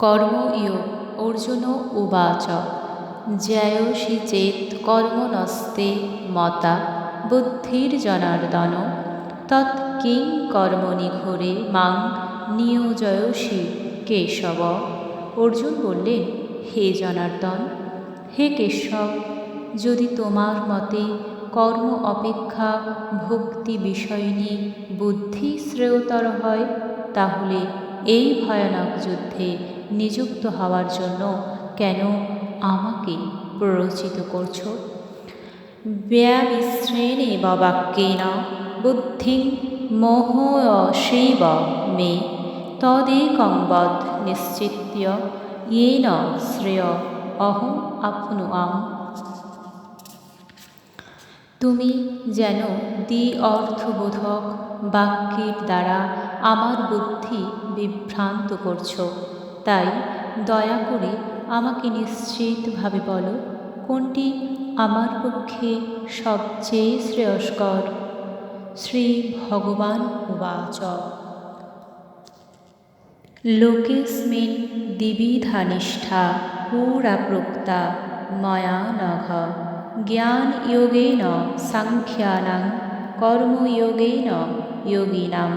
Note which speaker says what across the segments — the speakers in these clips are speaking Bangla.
Speaker 1: কর্ময়োগ। অর্জুন উবাচ জ্যায়সি চেৎ কর্মণস্তে মতা বুদ্ধির্জনার্দন তৎ কিং কর্মণি ঘোরে মাং নিয়োজয়সি কেশব। অর্জুন বললেন, হে জনার্দন, হে কেশব, যদি তোমার মতে কর্ম অপেক্ষা ভক্তি বিষয়িনী বুদ্ধি শ্রেয়তর হয়, তাহলে এই ভয়ানক যুদ্ধে নিযুক্ত হওয়ার জন্য কেন আমাকে প্ররোচিত করছ? ব্যামিশ্রেণেব বাক্যেন বুদ্ধিং মোহয়সেব মে তদেকং বদ নিশ্চিত্য येन শ্রেয় অহং আপ্নুয়াম। তুমি যেন অর্থবোধক বাক্যের দ্বারা আমার বুদ্ধি বিভ্রান্ত করছ, তাই দয়া করে আমাকে নিশ্চিতভাবে বলো, কোনটি আমার পক্ষে সবচেয়ে শ্রেয়স্কর। শ্রী ভগবান উবাচ লোকেস্মিন দ্বিবিধা পুরা প্রোক্তা ময়া নঘ জ্ঞানযোগেন সাংখ্যানাং কর্মযোগেন যোগিনাম।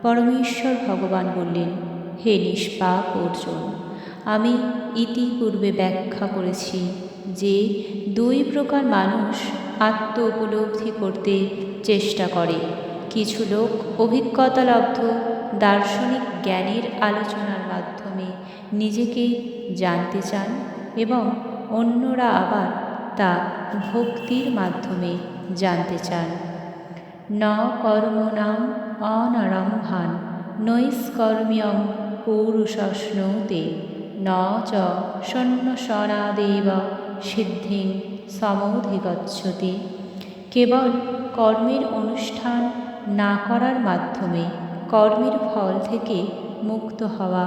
Speaker 1: পরমেশ্বর ভগবান বললেন, হে নিষ্পাপ অর্জুন, আমি ইতিপূর্বে ব্যাখ্যা করেছি যে দুই প্রকার মানুষ আত্ম উপলব্ধি করতে চেষ্টা করে। কিছু লোক অভিজ্ঞতালব্ধ দার্শনিক জ্ঞানের আলোচনার মাধ্যমে নিজেকে জানতে চান এবং অন্যরা আবার তা ভক্তির মাধ্যমে জানতে চান। ন কর্মণাম অনারম্ভান নৈষ্কর্ম্যং পুরুষশ্নুতে ন চ সন্ন্যাসনাদেব সিদ্ধিং সমধিগচ্ছতি। কেবল কর্মের অনুষ্ঠান না করার মাধ্যমে কর্মের ফল থেকে মুক্ত হওয়া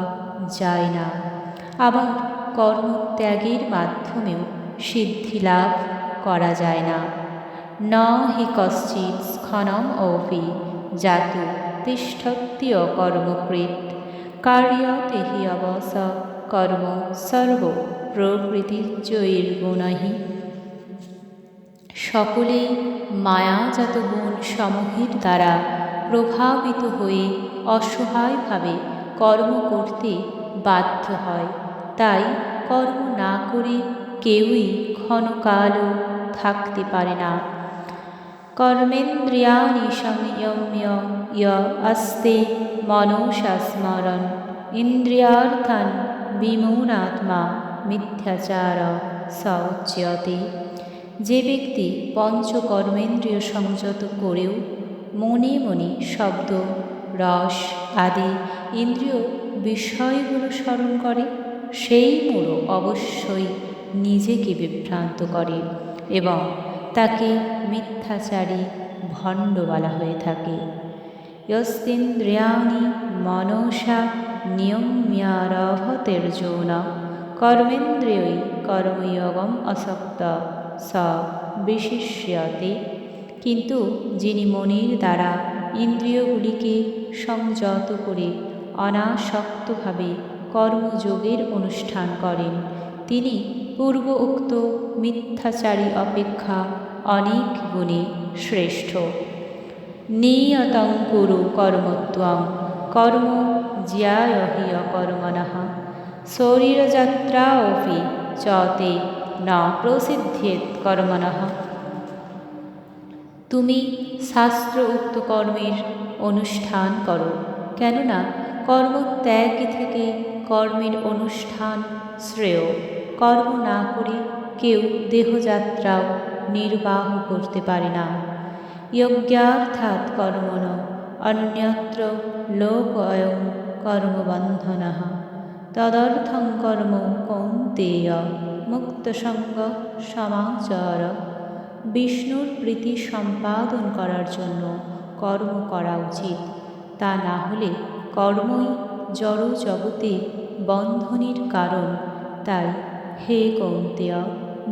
Speaker 1: যায় না, আবার কর্মত্যাগের মাধ্যমেও সিদ্ধি লাভ করা যায় না। ন হি কশ্চিৎ ক্ষণম অপি জাতু তিষ্ঠত্যো কর্মকৃৎ কার্যতে হি অবশ কর্ম সর্ব প্রকৃতিজৈর্গুণৈঃ। সকলেই মায়াজাত গুণ সমূহের দ্বারা প্রভাবিত হয়ে অসহায়ভাবে কর্ম করতে বাধ্য হয়, তাই কর্ম না করে কেউই ক্ষণকালও থাকতে পারে না। কর্মেন্দ্রিয়াণি সংযম্য য় আস্তে মনসা স্মরণ ইন্দ্রিয়ার্থান বিমূঢ়াত্মা মিথ্যাচার স উচ্যতে। যে ব্যক্তি পঞ্চকর্মেন্দ্রিয় সংযত করেও মনে মনে শব্দ, রস আদি ইন্দ্রিয় বিষয়গুলো স্মরণ করে, সেই মূঢ় অবশ্যই নিজেকে বিভ্রান্ত করে এবং তাকে মিথ্যাচারী ভণ্ড বলা হয়ে থাকে। যস্তেন্দ্রিয়াণি মনসা নিয়ম্যারভতের্জুন কর্মেন্দ্রিয়ৈ কর্মযোগম আসক্ত স বিশিষ্যতে। কিন্তু যিনি মনের দ্বারা ইন্দ্রিয়গুলিকে সংযত করে অনাসক্তভাবে কর্মযোগের অনুষ্ঠান করেন, তিনি পূর্ব উক্ত মিথ্যাচারী অপেক্ষা অনেক গুণে শ্রেষ্ঠ। নিয়তং কুরু কর্মত্বং কর্ম জ্যায় হি অকর্মণঃ শরীরযাত্রাপি চ তে ন প্রসিদ্ধেৎ কর্মণঃ। তুমি শাস্ত্র উক্ত কর্মের অনুষ্ঠান করো, কেননা কর্মত্যাগ থেকে কর্মের অনুষ্ঠান শ্রেয়। কর্ম না করে কেউ দেহযাত্রাও নির্বাহ করতে পারে না। যজ্ঞার্থাৎ কর্মণ অন্যত্র লোকোऽয়ং কর্মবন্ধনঃ তদর্থং কর্ম কৌন্তেয় মুক্তসঙ্গ সমাচর। বিষ্ণুর প্রীতি সম্পাদন করার জন্য কর্ম করা উচিত, তা না হলে কর্মই জড় জগতে বন্ধনের কারণ। তাই হে কৌন্তেয়,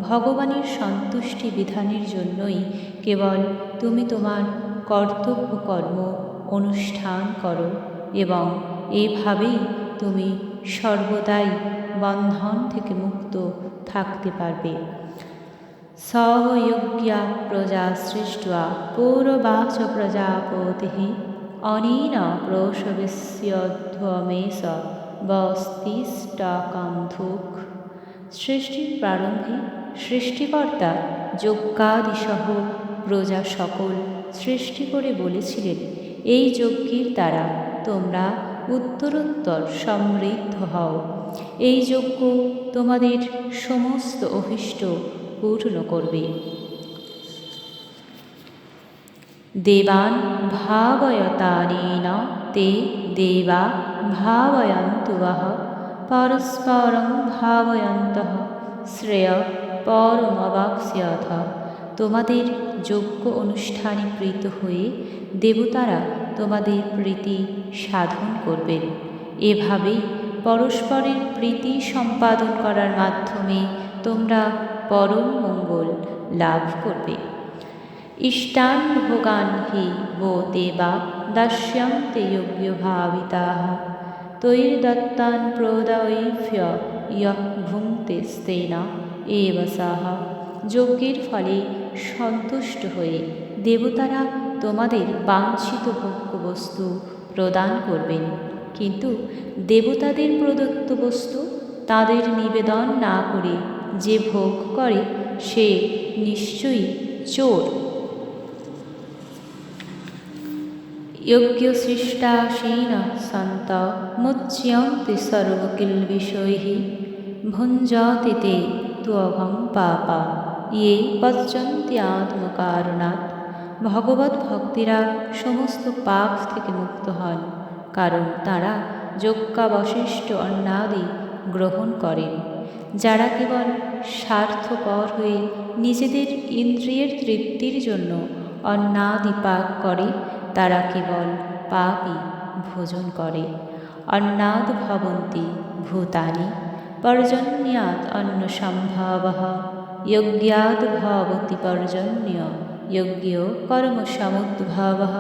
Speaker 1: ভগবানের সন্তুষ্টি বিধানের জন্যই কেবল তুমি তোমার কর্তব্য কর্ম অনুষ্ঠান করো এবং এভাবেই তুমি সর্বদাই বন্ধন থেকে মুক্ত থাকতে পারবে। সযজ্ঞা প্রজা সৃष्ट्वा পৌরবাচ প্রজাপতিঃ অনেন প্রসবিষ্যধ্বমেষ বস্তিষ্টাকাম ধূক। সৃষ্টির প্রারম্ভে সৃষ্টিকর্তা যজ্ঞাদিসহ প্রজা সকল সৃষ্টি করে বলেছিলেন, এই যজ্ঞের দ্বারা তোমরা উত্তরোত্তর সমৃদ্ধ হও। এই যজ্ঞ তোমাদের সমস্ত অভীষ্ট পূর্ণ করবে। দেবান ভাবয়তানেন তে দেবা ভাবয়ন্তু বহ পরস্পরং ভাবয়ন্তঃ শ্রেয় পরমবাপ্স্যথ। তোমাদের যজ্ঞ অনুষ্ঠানে প্রীত হয়ে দেবতারা তোমাদের প্রীতি সাধন করবেন। এভাবেই পরস্পরের প্রীতি সম্পাদন করার মাধ্যমে তোমরা পরম মঙ্গল লাভ করবে। ইষ্টান ভোগান হি वो দেবা দাস্যন্তে যোগ্যভাবিতাঃ তৈর্দত্তান প্রদায়ভ্য ইয়ঃ ভুঙ্ক্তেস্তেন এব সঃ। যজ্ঞের ফলে সন্তুষ্ট হয়ে দেবতারা তোমাদের বাঞ্ছিত ভোগ্য বস্তু প্রদান করবেন, কিন্তু দেবতাদের প্রদত্ত বস্তু তাদের নিবেদন না করে যে ভোগ করে সে নিশ্চয়ই চোর। যজ্ঞশিষ্টাসীন সন্ত মুচ্যন্তে সর্বকিলবিষৈঃ ভুঞ্জতে তে ত্বঘং পাপা ইয়ে পচ্যন্তি আত্মকারণাৎ। ভগবত ভক্তিরা সমস্ত পাপ থেকে মুক্ত হন, কারণ তারা যজ্ঞাবশিষ্ট অন্নাদি গ্রহণ করেন। যারা কেবল স্বার্থপর হয়ে নিজেদের ইন্দ্রিয়ের তৃপ্তির জন্য অন্নাদি পাক করে তারা কেবল পাপই ভোজন করে। অন্নাদ ভবন্তি ভূতানি পর্জন্যাৎ অন্নসম্ভবঃ যজ্ঞাৎ ভবতি পর্জন্য যজ্ঞ কর্মসমুদ্ভবঃ।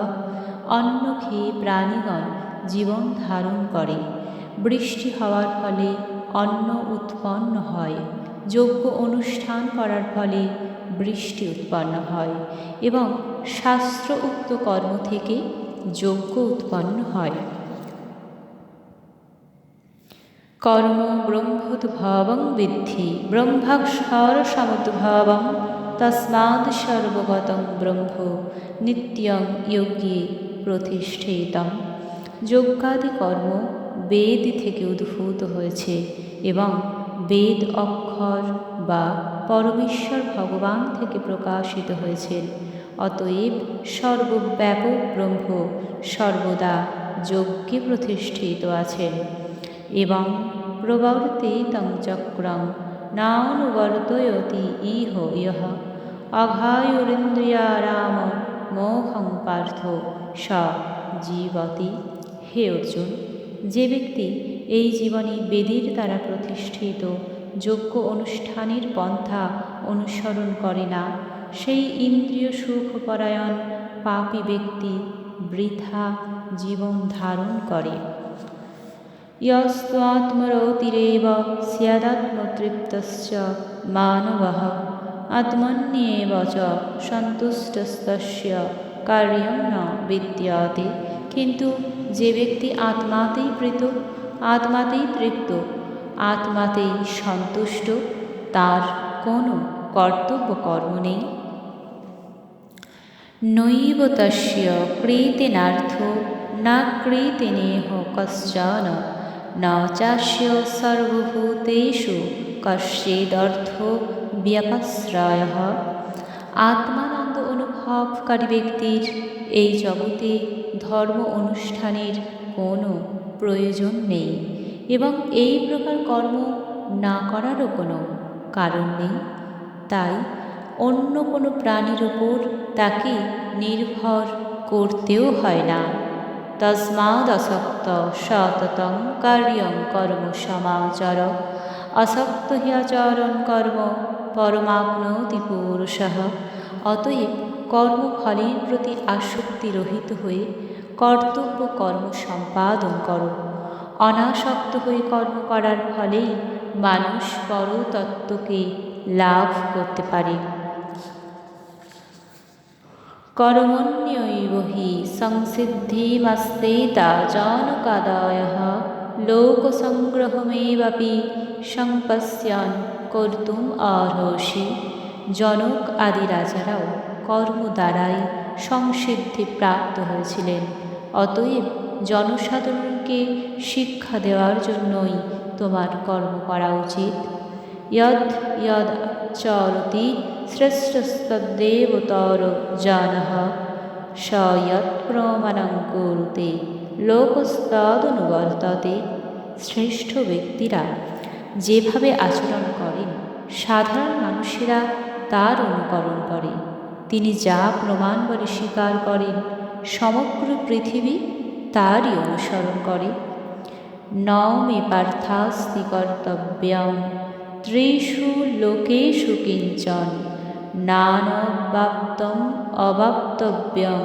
Speaker 1: অন্ন খেয়ে প্রাণীগণ জীবন ধারণ করে। বৃষ্টি হওয়ার ফলে অন্ন উৎপন্ন হয়, যজ্ঞ অনুষ্ঠান করার ফলে বৃষ্টি উৎপন্ন হয় এবং শাস্ত্র উক্ত কর্ম থেকে যজ্ঞ উৎপন্ন হয়। কর্ম ব্রহ্মোদ্ভবং বিদ্ধি ব্রহ্মাক্ষর সমুদ্ভবং তস্মাৎ সর্বগতং ব্রহ্ম নিত্যং যজ্ঞে প্রতিষ্ঠিতম। যজ্ঞাদি কর্ম বেদ থেকে উদ্ভূত হয়েছে এবং বেদ অক্ষর বা পরমেশ্বর ভগবান থেকে প্রকাশিত হয়েছে। অতএব সর্বব্যাপক ব্রহ্ম সর্বদা যজ্ঞে প্রতিষ্ঠিত আছেন এবং প্রবর্তিতং চক্রং নানুবর্তয়তি ইহ ইহ অঘায়ুরিন্দ্রিয়ারাম মোহং পার্থ স জীবতি। হে অর্জুন, যে ব্যক্তি এই জীবনে বেদের দ্বারা প্রতিষ্ঠিত যজ্ঞ অনুষ্ঠানের পন্থা অনুসরণ করে না, সেই ইন্দ্রিয় সুখপরায়ণ পাপী ব্যক্তি বৃথা জীবন ধারণ করে। यस्त्वात्मरतिरेव स्यादात्मतृप्तश्च मानवः आत्मन्येव च सन्तुष्टस्तस्य कार्यं न विद्यते। কিন্তু যে ব্যক্তি আত্মাতেই প্রীত, আত্মাতেই তৃপ্ত, আত্মাতেই সন্তুষ্ট, তার কোনো কর্তব্য কর্ম নেই। নৈব তস্য কৃতেনার্থো না কৃতেনেহ কশ্চন ন চাস্য সর্বভূতেষু কশ্চিদর্থো ব্যপাশ্রয়ঃ। আত্মানন্দ অনুভবকারী ব্যক্তির এই জগতে ধর্ম অনুষ্ঠানের কোনো প্রয়োজন নেই এবং এই প্রকার কর্ম না করারও কোনো কারণ নেই। তাই অন্য কোনো প্রাণীর উপর তাকে নির্ভর করতেও হয় না। তস্মাদসক্ত সততং কার্যং কর্ম সমাচর আসক্ত হ্যাচরণ কর্ম পরমাপ্নোতি পুরুষঃ। অতএব কর্মফলের প্রতি আসক্তি রহিত হয়ে কর্তব্য কর্ম সম্পাদন করো। অনাসক্ত হয়ে কর্ম করার ফলেই মানুষ পরতত্ত্বকে লাভ করতে পারে। কর্মণ্যৈব হি সংসিদ্ধিমস্তেতা জনকাদয়ঃ লোকসংগ্রহমেবাপি সম্পশ্যন কর্তুম অর্হসি। জনক আদি রাজারাও কর্ম দ্বারাই সংসিদ্ধি প্রাপ্ত হয়েছিলেন। অতএব জনসাধারণকে শিক্ষা দেওয়ার জন্যই তোমার কর্ম করা উচিত। যদ যদ চরতি শ্রেষ্ঠস্তদ্দেবতর জনঃ স যৎ প্রমাণং কুরুতে লোকস্তদনুবর্ততে। শ্রেষ্ঠ ব্যক্তিরা যেভাবে আচরণ করেন সাধারণ মানুষেরা তার অনুকরণ করে। তিনি যা প্রমাণ বলে স্বীকার করেন সমগ্র পৃথিবী তারই অনুসরণ করে। ন মে পার্থাস্তি কর্তব্যং ত্রিষু লোকেষু কিঞ্চন নানবাপ্তম অবাপ্তব্যং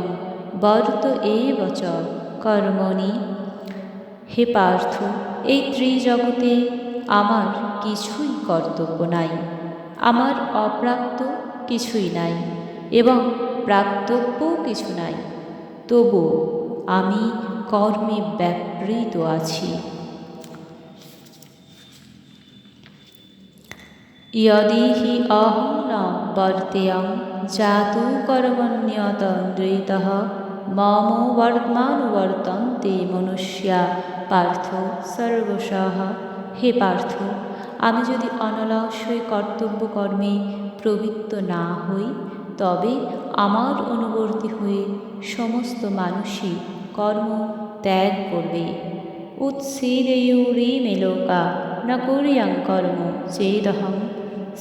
Speaker 1: বর্ত এব চ কর্মণি। হে পার্থ, এই ত্রিজগতে আমার কিছুই কর্তব্য নাই, আমার অপ্রাপ্ত কিছুই নাই এবং প্রাপ্তব্যও কিছু নাই। তবু আমি কর্মে ব্যাপৃত আছি। यदि हि अहं न वर्तेयं जातु कर्मण्यतन्द्रितः मम वर्त्मानुवर्तन्ते मनुष्या পার্থ সর্বশঃ। হে পার্থ, আমি যদি অনলস হয়ে কর্তব্য কর্মে প্রবৃত্ত না হই তবে আমার অনুবর্তী হয়ে সমস্ত মানুষই কর্ম ত্যাগ করবে। উৎসীদেয়ুরি মে লোকা ন কুর্যাং কর্ম চেদহং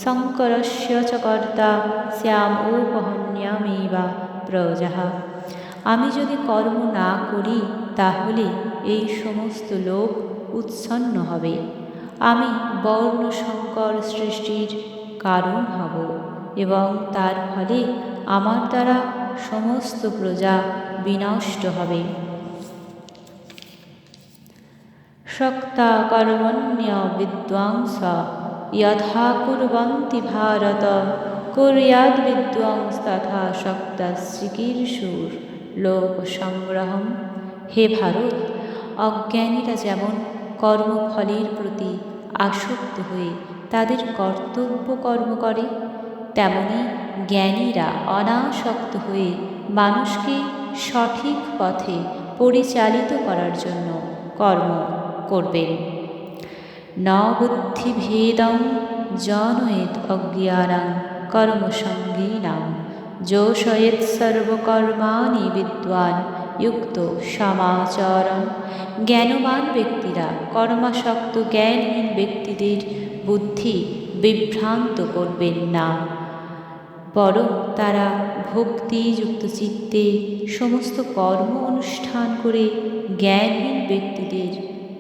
Speaker 1: শঙ্করস্য চ কর্তা স্যামোপহন্যামেবা প্রজাঃ। আমি যদি কর্ম না করি তাহলে এই সমস্ত লোক উৎসন্ন হবে। আমি বর্ণ সংকর সৃষ্টির কারণ হব এবং তার ফলে আমার দ্বারা সমস্ত প্রজা বিনষ্ট হবে। শক্তা কর্মণ্য বিদ্বাংসা যথা কুর্বন্তি ভারত কুর্যাদ বিদ্বাংস তথা শক্তা চিকীর্ষুর লোক সংগ্রহম। হে ভারত, অজ্ঞানীরা যেমন কর্মফলের প্রতি আসক্ত হয়ে তাদের কর্তব্য কর্ম করে, তেমনি জ্ঞানীরা অনাসক্ত হয়ে মানুষকে সঠিক পথে পরিচালিত করার জন্য কর্ম করবেন। ন বুদ্ধিভেদং জনয়েৎ অজ্ঞানাং কর্মসঙ্গিনাং যোষয়েৎ সর্বকর্মাণি বিদ্বান যুক্ত সমাচরণ। জ্ঞানবান ব্যক্তিরা কর্মাসক্ত জ্ঞানহীন ব্যক্তিদের বুদ্ধি বিভ্রান্ত করবেন না, বরং তারা ভক্তিযুক্ত চিত্তে সমস্ত কর্ম অনুষ্ঠান করে জ্ঞানহীন ব্যক্তিদের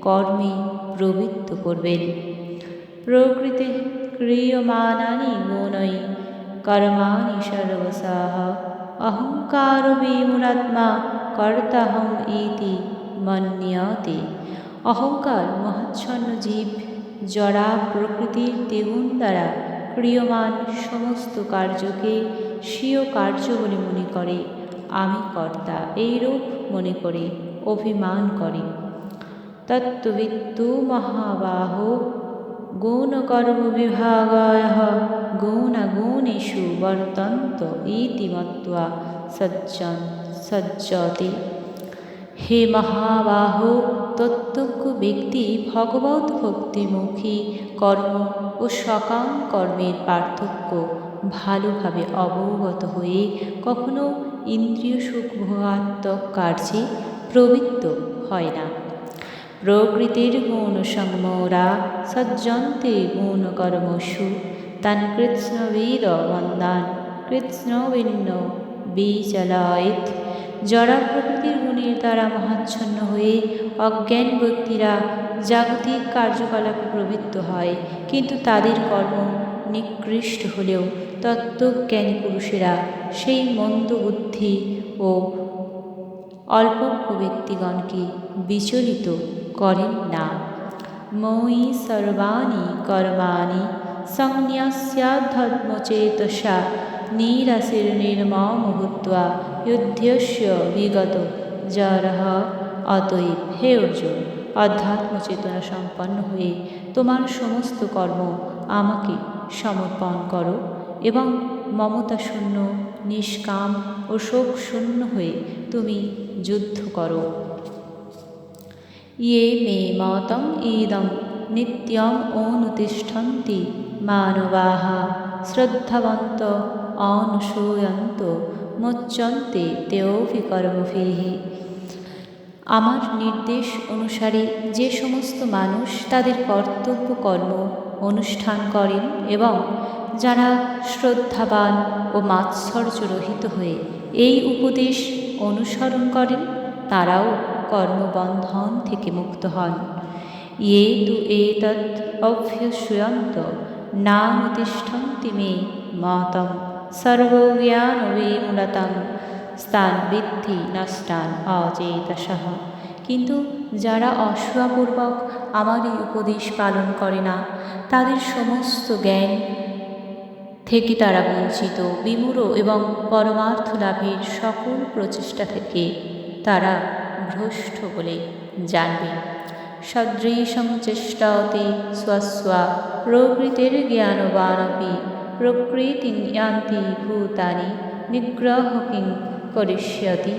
Speaker 1: কর্মে প্রবৃত্ত করবেন। প্রকৃতে ক্রিয়মাণানি গুণৈ কর্মাণি সর্বশঃ অহংকার বিমূঢ়াত্মা কর্তাহং ইতি মন্যতে। অহংকার মহাচ্ছন্ন জীব জড়া প্রকৃতির দ্বিগুণ দ্বারা ক্রিয়মান সমস্ত কার্যকে স্বীয় কার্য বলে মনে করে, আমি কর্তা এইরূপ মনে করে অভিমান করে। তত্ত্ববিত্তু মহাবাহো গুণকর্ম বিভাগায়ঃ গুণাগুণেষু বর্তন্ত ইতি মত্ত্বা সজ্জতে। হে মহাবাহো, তত্ত্বজ্ঞ ব্যক্তি ভগবত ভক্তিমুখী কর্ম ও সকাম কর্মের পার্থক্য ভালোভাবে অবগত হয়ে কখনো ইন্দ্রিয় সুখভোগাত্মক কার্যে প্রবৃত্ত হয় না। প্রকৃতির গুণসম্মোরা সজ্জন্তে গুণকর্মসু তান কৃৎস্নবিদ বন্দান কৃৎস্নবিন্ন বিচলায়েৎ। জড়া প্রকৃতির গুণের দ্বারা মহাচ্ছন্ন হয়ে অজ্ঞান ব্যক্তিরা জাগতিক কার্যকলাপে প্রবৃত্ত হয়, কিন্তু তাদের কর্ম নিকৃষ্ট হলেও তত্ত্বজ্ঞানী পুরুষেরা সেই মন্দ বুদ্ধি ও অল্পজ্ঞ ব্যক্তিগণকে বিচলিত করেন না। ময়ি সর্বাণি কর্মাণি সংন্যস্যাধ্যাত্মচেতসা নিরাশির্নির্মম ভূত্বা যুদ্ধস্য বিগত জরহ। অতএব হে অর্জুন, অধ্যাত্ম চেতনা সম্পন্ন হয়ে তোমার সমস্ত কর্ম আমাকে সমর্পণ করো এবং মমতা শূন্য, নিষ্কাম ও শোক শূন্য হয়ে তুমি যুদ্ধ করো। ये मे मतम् इदं नित्यम् अनुतिष्ठन्ति मानवाः श्रद्धवन्त अनुसूयन्त मुच्यन्ते तेऽपि कर्मभिः। আমার নির্দেশ অনুসারে যে সমস্ত মানুষ তাদের কর্তব্য কর্ম অনুষ্ঠান করেন এবং যারা শ্রদ্ধাবান ও মাৎসর্যরহিত হয়ে এই উপদেশ অনুসরণ করেন তারাও কর্মবন্ধন থেকে মুক্ত হন। ये तु एतत् अभ्यसूयन्त नानुतिष्ठन्ति मे मतम् सर्वज्ञानविमूढतां স্থান বৃদ্ধি নষ্টান অচেতসঃ। কিন্তু যারা অসূয়াপূর্বক আমার এই উপদেশ পালন করে না, তাদের সমস্ত জ্ঞান থেকে তারা বঞ্চিত, বিমূঢ় এবং পরমার্থ লাভের সকল প্রচেষ্টা থেকে তারা ভ্রষ্ট বলে জানবে। সদৃশং চেষ্টাতে স্বস্বা প্রকৃতির জ্ঞানবানপি প্রকৃতিং ইয়ান্তি ভূতানি নিগ্রহ কিং করিষ্যতি।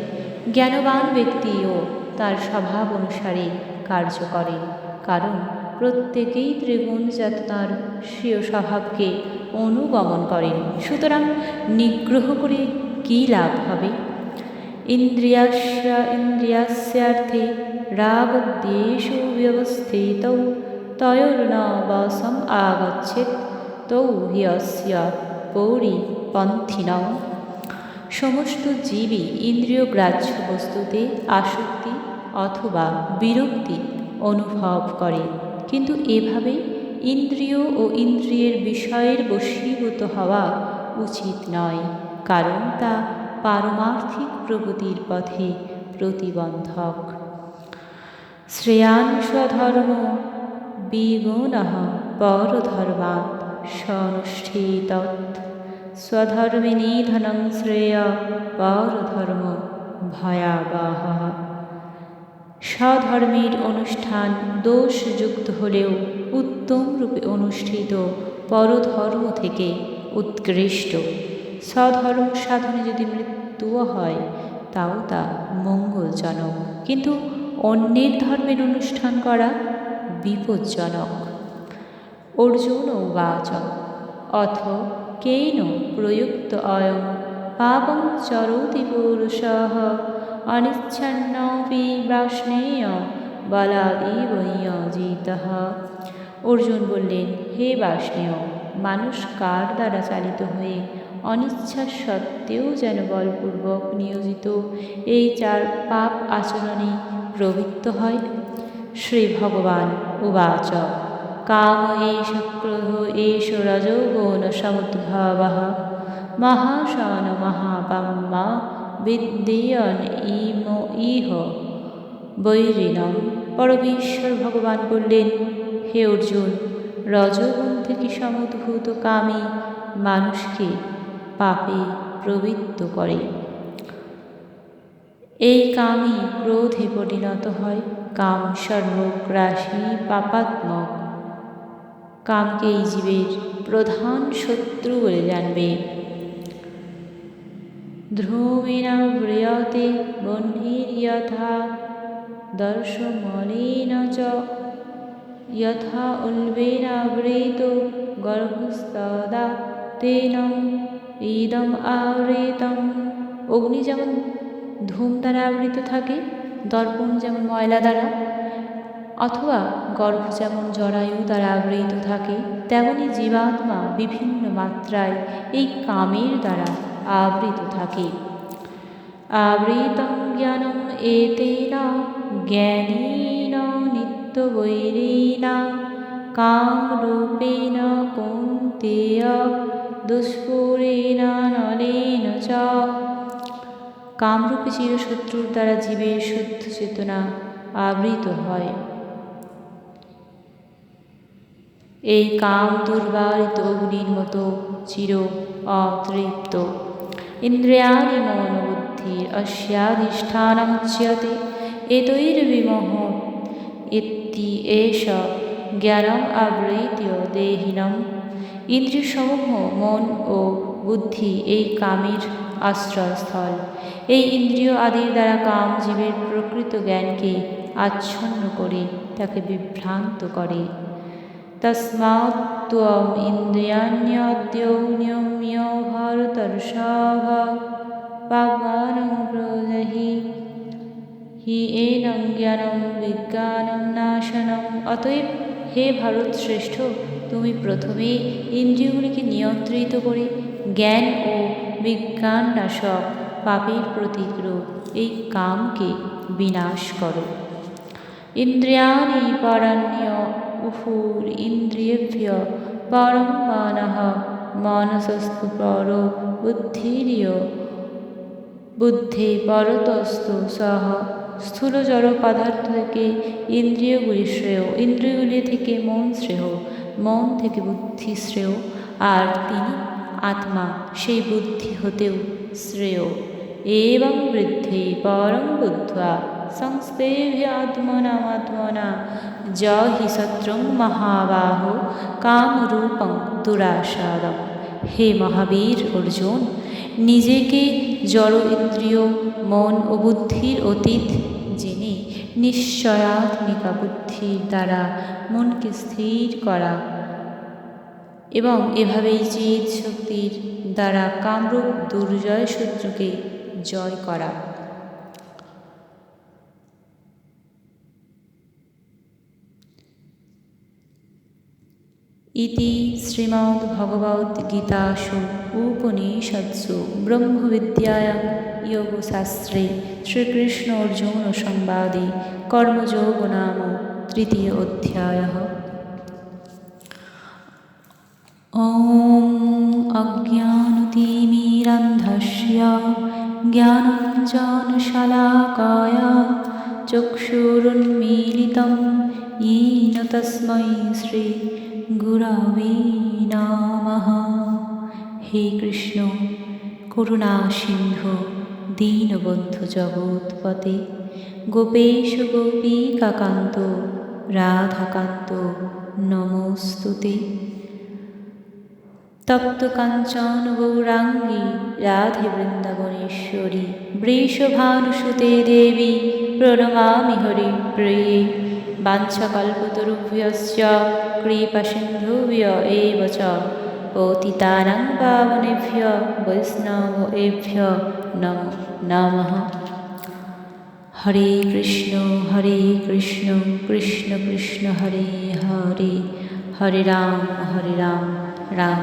Speaker 1: জ্ঞানবান ব্যক্তিও তার স্বভাব অনুসারে কার্য করেন, কারণ প্রত্যেকেই ত্রিগুণজাত তাঁর স্বীয় স্বভাবকে অনুগমন করেন। সুতরাং নিগ্রহ করে কী লাভ হবে? ইন্দ্রিয়াস্যার্থে রাগদ্বেষৌ ব্যবস্থিতৌ তয়োর্ন বশম আগচ্ছেৎ তৌ হি অস্য পরিপন্থিনঃ। সমস্ত জীবই ইন্দ্রিয় গ্রাহ্য বস্তুতে আসক্তি অথবা বিরক্তি অনুভব করে, কিন্তু এভাবে ইন্দ্রিয় ও ইন্দ্রিয়ের বিষয়ের বশীভূত হওয়া উচিত নয়, কারণ তা পারমার্থিক প্রগতির পথে প্রতিবন্ধক। শ্রেয়ান স্বধর্ম বিগুণঃ পরধর্মাৎ সনুষ্ঠিতৎ স্বধর্মে নিধनं শ্রেয় পরধর্ম ভয়াবহঃ। স্বধর্মের অনুষ্ঠান দোষযুক্ত হলেও উত্তম রূপে অনুষ্ঠিত পরধর্ম থেকে উৎকৃষ্ট। স্বধর্ম সাধনে যদি মৃত্যুও হয় তাও তা মঙ্গলজনক, কিন্তু অন্যের ধর্মের অনুষ্ঠান করা বিপজ্জনক। অর্জুন উবাচ অথ কেন প্রযুক্ত অয়ং পাপং চরতি পুরুষঃ অনিচ্ছন্নপি বাষ্ণেয় বলাদিব নিয়োজিতঃ। অর্জুন বললেন, হে বাষ্ণেয়, মানুষ কার দ্বারা চালিত হয়ে অনিচ্ছা সত্ত্বেও যেন বলপূর্বক নিয়োজিত এই চার পাপ আচরণে প্রবৃত্ত হয়? শ্রী ভগবান উবাচ কাম এষ ক্রোধ এষ রজোগুণ সমুদ্ভবঃ মহাশন মহাপাম্মা বিদ্যেয়ন ইহ বৈরিণম। পরমেশ্বর ভগবান বললেন, হে অর্জুন, রজোগুণ থেকে সমুদ্ভূত কামই মানুষকে পাপে প্রবৃত্ত করে। এই কামই ক্রোধে পরিণত হয়। কাম সর্বগ্রাসী পাপাত্মক। কামকে এই জীবের প্রধান শত্রু বলে জানবে। ধ্রুবেণাব্রিয়তে বহ্নির্যথা দর্শমলেন চ যথা উল্বেনাবৃতো গর্ভস্তদা তেন ইদম আবৃতম। অগ্নি যেমন ধূম দ্বারা আবৃত থাকে, দর্পণ যেমন ময়লা দ্বারা, অথবা গর্ভ যেমন জরায়ু দ্বারা আবৃত থাকে, তেমনি জীবাত্মা বিভিন্ন মাত্রায় এই কামের দ্বারা আবৃত থাকে। আবৃতং জ্ঞানম এতেন জ্ঞানেন নিত্যবৈরিণা কামরূপেণ কৌন্তেয় দুষ্পূরেণ নলেন চ। কামরূপী চিরশত্রুর দ্বারা জীবের শুদ্ধ চেতনা আবৃত হয়। এই কাম দুর্বারিত অগ্নির মতো চির অতৃপ্ত। ইন্দ্রিয়াণি মন বুদ্ধির अस्याधिष्ठानमुच्यते एतैर्विमोह इति एष জ্ঞানম আবৃত্য দেহিনম। ইন্দ্রিয়সমূহ মন ও বুদ্ধি এই কামের আশ্রয়স্থল। এই ইন্দ্রিয় আদির দ্বারা কাম জীবের প্রকৃত জ্ঞানকে আচ্ছন্ন করে তাকে বিভ্রান্ত করে। তস্মাৎ ত্বম ইন্দ্রিয়াণ্যদ্যৌন্যম্য ভারতর্ষভ পাবমানং ব্রজহি হি এনং জ্ঞানম বিজ্ঞানম নাশনম। অতএব হে ভারত শ্রেষ্ঠ, তুমি প্রথমে ইন্দ্রিয়গুলিকে নিয়ন্ত্রিত করে জ্ঞান ও বিজ্ঞান নাশক পাপের প্রতিক্রোধ এই কামকে বিনাশ করো। ইন্দ্রিয়াণি পরাণ্য উহুর ইন্দ্রিয়েভ্য পরম মনঃ মনসস্তু পর বুদ্ধিরিয় বুদ্ধি পরতস্তু সহ। স্থূল জড় পদার্থ থেকে ইন্দ্রিয়গুলি শ্রেয়, ইন্দ্রিয়গুলি থেকে মন শ্রেয়, মন থেকে বুদ্ধি শ্রেয়, আর তিনি আত্মা সেই বুদ্ধি হতেও শ্রেয়। এবং বৃদ্ধি পরং বুদ্ধ্বা সংস্তেভ্য আত্মনামাত্মনা জহি শত্রুং মহাবাহো কামরূপং দুরাশাদম। হে মহাবীর অর্জুন, নিজেকে জড় ইন্দ্রিয় মন ও বুদ্ধির অতীত জেনে নিশ্চয়াত্মিকা বুদ্ধির দ্বারা মনকে স্থির করা এবং এভাবেই চিৎ শক্তির দ্বারা কামরূপ দুর্জয় শত্রুকে জয় করা। ইতি শ্রীমদ্ভগবদ্গীতাসু উপনিষৎসু ব্রহ্মবিদ্যায়াং যোগশাস্ত্রে শ্রীকৃষ্ণ অর্জুন সংবাদে কর্মযোগ নাম তৃতীয় অধ্যায়ः। ॐ अज्ञानतिमिरान्धस्य ज्ञानाञ्जनशलाकया चक्षुरुन्मीलितं येन तस्मै श्रीगुरवे नमः। হে কৃষ্ণ, করুণা সিন্ধু দীনবন্ধু জগৎপতে, গোপেশ গোপিকাকান্ত রাধাকান্ত নমস্তুতে। তপ্ত কাঞ্চন গৌরাঙ্গী রাধে বৃন্দাবনেশ্বরী, বৃষভানুসুতে দেবী প্রণমামি হরিপ্রিয়ে। বাঞ্ছাকল্পতরুভ্যশ্চ কৃপাসিন্ধুভ্য এব চ পতিতানাং পাবনেভ্যো বৈষ্ণবেভ্যো নমো নমঃ। হরে কৃষ্ণ কৃষ্ণ কৃষ্ণ হরে হরে, হরে রাম রাম রাম